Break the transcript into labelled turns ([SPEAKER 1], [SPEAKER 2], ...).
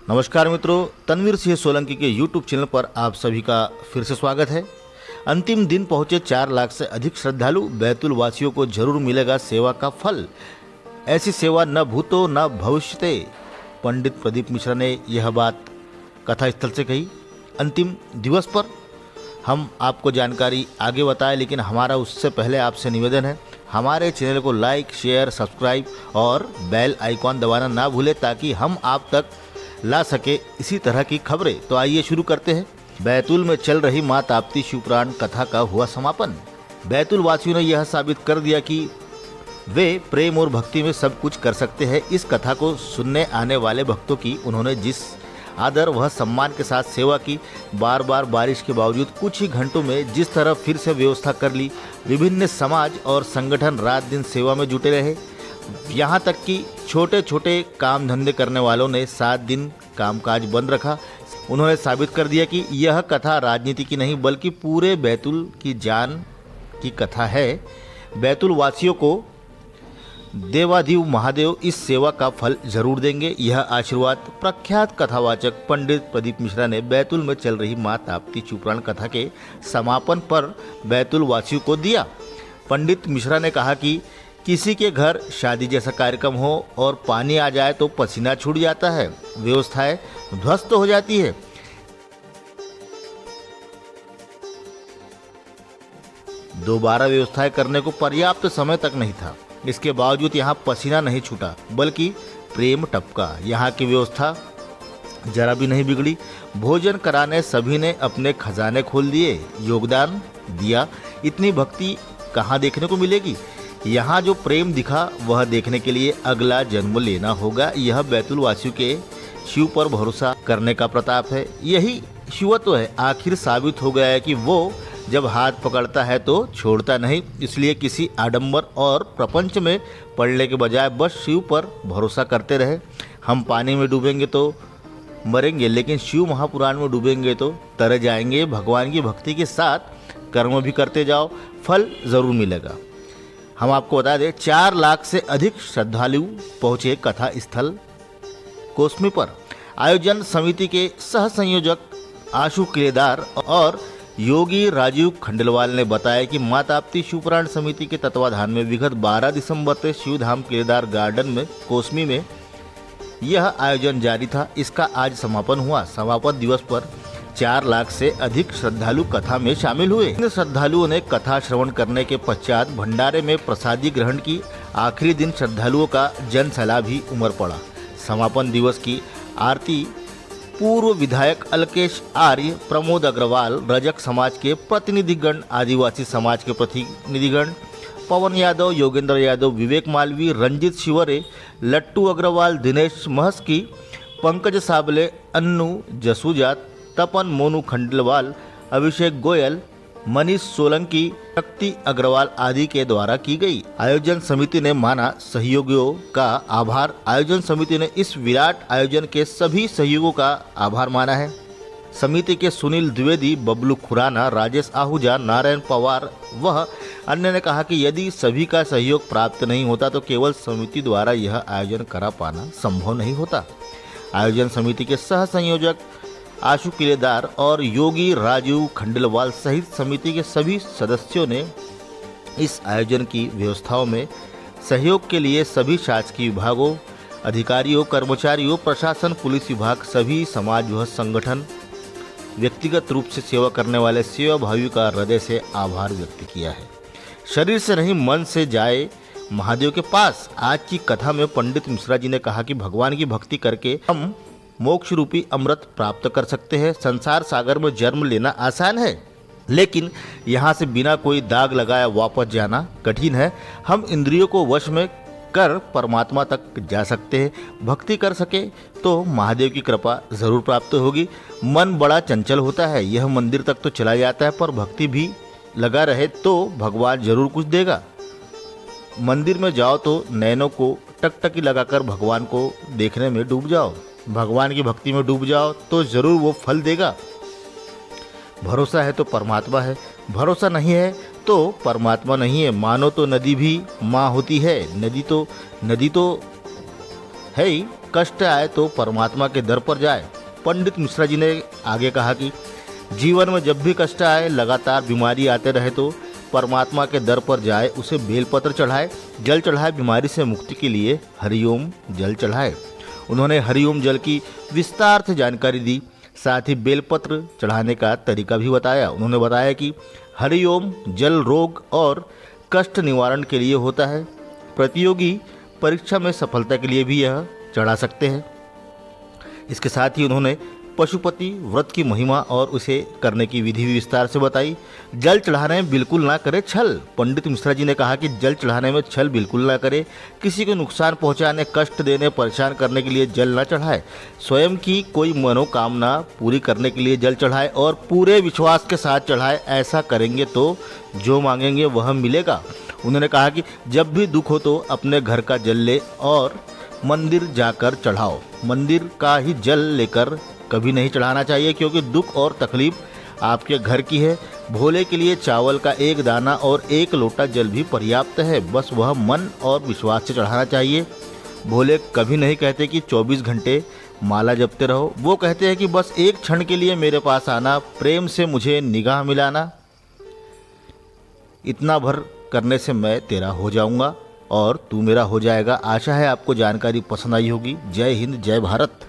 [SPEAKER 1] नमस्कार मित्रों, तनवीर सिंह सोलंकी के YouTube चैनल पर आप सभी का फिर से स्वागत है। अंतिम दिन पहुंचे 4 लाख से अधिक श्रद्धालु, बैतूल वासियों को जरूर मिलेगा सेवा का फल। ऐसी सेवा न भूतो न भविष्यते। पंडित प्रदीप मिश्रा ने यह बात कथा स्थल से कही। अंतिम दिवस पर हम आपको जानकारी आगे बताएं, लेकिन हमारा उससे पहले आपसे निवेदन है, हमारे चैनल को लाइक, शेयर, सब्सक्राइब और बेल आइकॉन दबाना ना भूलें ताकि हम आप तक ला सके इसी तरह की खबरें। तो आइए शुरू करते हैं। बैतूल में चल रही मां ताप्ती शिवपुराण कथा का हुआ समापन। बैतूल वासियों ने यह साबित कर दिया कि वे प्रेम और भक्ति में सब कुछ कर सकते हैं। इस कथा को सुनने आने वाले भक्तों की उन्होंने जिस आदर व सम्मान के साथ सेवा की, बार बार बारिश के बावजूद कुछ ही घंटों में जिस तरह फिर से व्यवस्था कर ली, विभिन्न समाज और संगठन रात दिन सेवा में जुटे रहे। यहाँ तक कि छोटे छोटे काम धंधे करने वालों ने 7 दिन कामकाज बंद रखा। उन्होंने साबित कर दिया कि यह कथा राजनीति की नहीं बल्कि पूरे बैतूल की जान की कथा है। बैतूल वासियों को देवाधिदेव महादेव इस सेवा का फल जरूर देंगे। यह आशीर्वाद प्रख्यात कथावाचक पंडित प्रदीप मिश्रा ने बैतूल में चल रही मां ताप्ती शिवपुराण कथा के समापन पर बैतूल वासियों को दिया। पंडित मिश्रा ने कहा कि किसी के घर शादी जैसा कार्यक्रम हो और पानी आ जाए तो पसीना छूट जाता है, व्यवस्थाएं ध्वस्त हो जाती है। दोबारा व्यवस्थाएं करने को पर्याप्त समय तक नहीं था। इसके बावजूद यहाँ पसीना नहीं छूटा बल्कि प्रेम टपका। यहाँ की व्यवस्था जरा भी नहीं बिगड़ी। भोजन कराने सभी ने अपने खजाने खोल दिए, योगदान दिया। इतनी भक्ति कहाँ देखने को मिलेगी। यहाँ जो प्रेम दिखा वह देखने के लिए अगला जन्म लेना होगा। यह बैतूल वासियों के शिव पर भरोसा करने का प्रताप है। यही शिवत्व है। आखिर साबित हो गया है कि वो जब हाथ पकड़ता है तो छोड़ता नहीं। इसलिए किसी आडंबर और प्रपंच में पड़ने के बजाय बस शिव पर भरोसा करते रहे। हम पानी में डूबेंगे तो मरेंगे, लेकिन शिव महापुराण में डूबेंगे तो तर जाएंगे। भगवान की भक्ति के साथ कर्म भी करते जाओ, फल जरूर मिलेगा। हम आपको बता दें, 4 लाख से अधिक श्रद्धालु पहुंचे कथा स्थल कोसमी पर। आयोजन समिति के सह संयोजक आशु किलेदार और योगी राजीव खंडेलवाल ने बताया कि मां ताप्ती शिवपुराण समिति के तत्वाधान में विगत 12 दिसंबर से शिवधाम किलेदार गार्डन में कोसमी में यह आयोजन जारी था। इसका आज समापन हुआ। समापन दिवस पर 4 लाख से अधिक श्रद्धालु कथा में शामिल हुए। इन श्रद्धालुओं ने कथा श्रवण करने के पश्चात भंडारे में प्रसादी ग्रहण की। आखिरी दिन श्रद्धालुओं का जन सैलाब भी उमड़ पड़ा। समापन दिवस की आरती पूर्व विधायक अलकेश आर्य, प्रमोद अग्रवाल, रजक समाज के प्रतिनिधिगण, आदिवासी समाज के प्रतिनिधिगण, पवन यादव, योगेंद्र यादव, विवेक मालवी, रंजित शिवरे, लट्टू अग्रवाल, दिनेश महस्की, पंकज साबले, अन्नू जसूजा, तपन मोनू खंडेलवाल, अभिषेक गोयल, मनीष सोलंकी, शक्ति अग्रवाल आदि के द्वारा की गई। आयोजन समिति ने माना सहयोगियों का आभार। आयोजन समिति ने इस विराट आयोजन के सभी सहयोगियों का आभार माना है। समिति के सुनील द्विवेदी, बबलू खुराना, राजेश आहूजा, नारायण पवार वह अन्य ने कहा कि यदि सभी का सहयोग प्राप्त नहीं होता तो केवल समिति द्वारा यह आयोजन करा पाना संभव नहीं होता। आयोजन समिति के सह संयोजक आशु किलेदार और योगी राजीव खंडेलवाल सहित समिति के सभी सदस्यों ने इस आयोजन की व्यवस्थाओं में सहयोग के लिए सभी शासकीय विभागों, अधिकारियों, कर्मचारियों, प्रशासन, पुलिस विभाग, सभी समाज व संगठन, व्यक्तिगत रूप से सेवा करने वाले सेवाभावियों का हृदय से आभार व्यक्त किया है। शरीर से नहीं मन से जाए महादेव के पास। आज की कथा में पंडित मिश्रा जी ने कहा कि भगवान की भक्ति करके हम मोक्ष रूपी अमृत प्राप्त कर सकते हैं। संसार सागर में जन्म लेना आसान है, लेकिन यहाँ से बिना कोई दाग लगाए वापस जाना कठिन है। हम इंद्रियों को वश में कर परमात्मा तक जा सकते हैं। भक्ति कर सके तो महादेव की कृपा जरूर प्राप्त होगी। मन बड़ा चंचल होता है, यह मंदिर तक तो चला जाता है, पर भक्ति भी लगा रहे तो भगवान जरूर कुछ देगा। मंदिर में जाओ तो नैनों को टकटकी लगाकर भगवान को देखने में डूब जाओ। भगवान की भक्ति में डूब जाओ तो जरूर वो फल देगा। भरोसा है तो परमात्मा है, भरोसा नहीं है तो परमात्मा नहीं है। मानो तो नदी भी माँ होती है। नदी तो है ही, कष्ट आए तो परमात्मा के दर पर जाए। पंडित मिश्रा जी ने आगे कहा कि जीवन में जब भी कष्ट आए, लगातार बीमारी आते रहे तो परमात्मा के दर पर जाए, उसे बेलपत्र चढ़ाए, जल चढ़ाए, बीमारी से मुक्ति के लिए हरिओम जल चढ़ाए। उन्होंने हरिओम जल की विस्तार से जानकारी दी, साथ ही बेलपत्र चढ़ाने का तरीका भी बताया। उन्होंने बताया कि हरिओम जल रोग और कष्ट निवारण के लिए होता है। प्रतियोगी परीक्षा में सफलता के लिए भी यह चढ़ा सकते हैं। इसके साथ ही उन्होंने पशुपति व्रत की महिमा और उसे करने की विधि भी विस्तार से बताई। जल चढ़ाने में बिल्कुल ना करे छल। पंडित मिश्रा जी ने कहा कि जल चढ़ाने में छल बिल्कुल ना करे, किसी को नुकसान पहुंचाने, कष्ट देने, परेशान करने के लिए जल ना चढ़ाए। स्वयं की कोई मनोकामना पूरी करने के लिए जल चढ़ाए और पूरे विश्वास के साथ चढ़ाए। ऐसा करेंगे तो जो मांगेंगे वह मिलेगा। उन्होंने कहा कि जब भी दुख हो तो अपने घर का जल ले और मंदिर जाकर चढ़ाओ। मंदिर का ही जल लेकर कभी नहीं चढ़ाना चाहिए, क्योंकि दुख और तकलीफ आपके घर की है। भोले के लिए चावल का एक दाना और एक लोटा जल भी पर्याप्त है, बस वह मन और विश्वास से चढ़ाना चाहिए। भोले कभी नहीं कहते कि 24 घंटे माला जपते रहो, वो कहते हैं कि बस एक क्षण के लिए मेरे पास आना, प्रेम से मुझे निगाह मिलाना, इतना भर करने से मैं तेरा हो जाऊंगा और तू मेरा हो जाएगा। आशा है आपको जानकारी पसंद आई होगी। जय हिंद, जय भारत।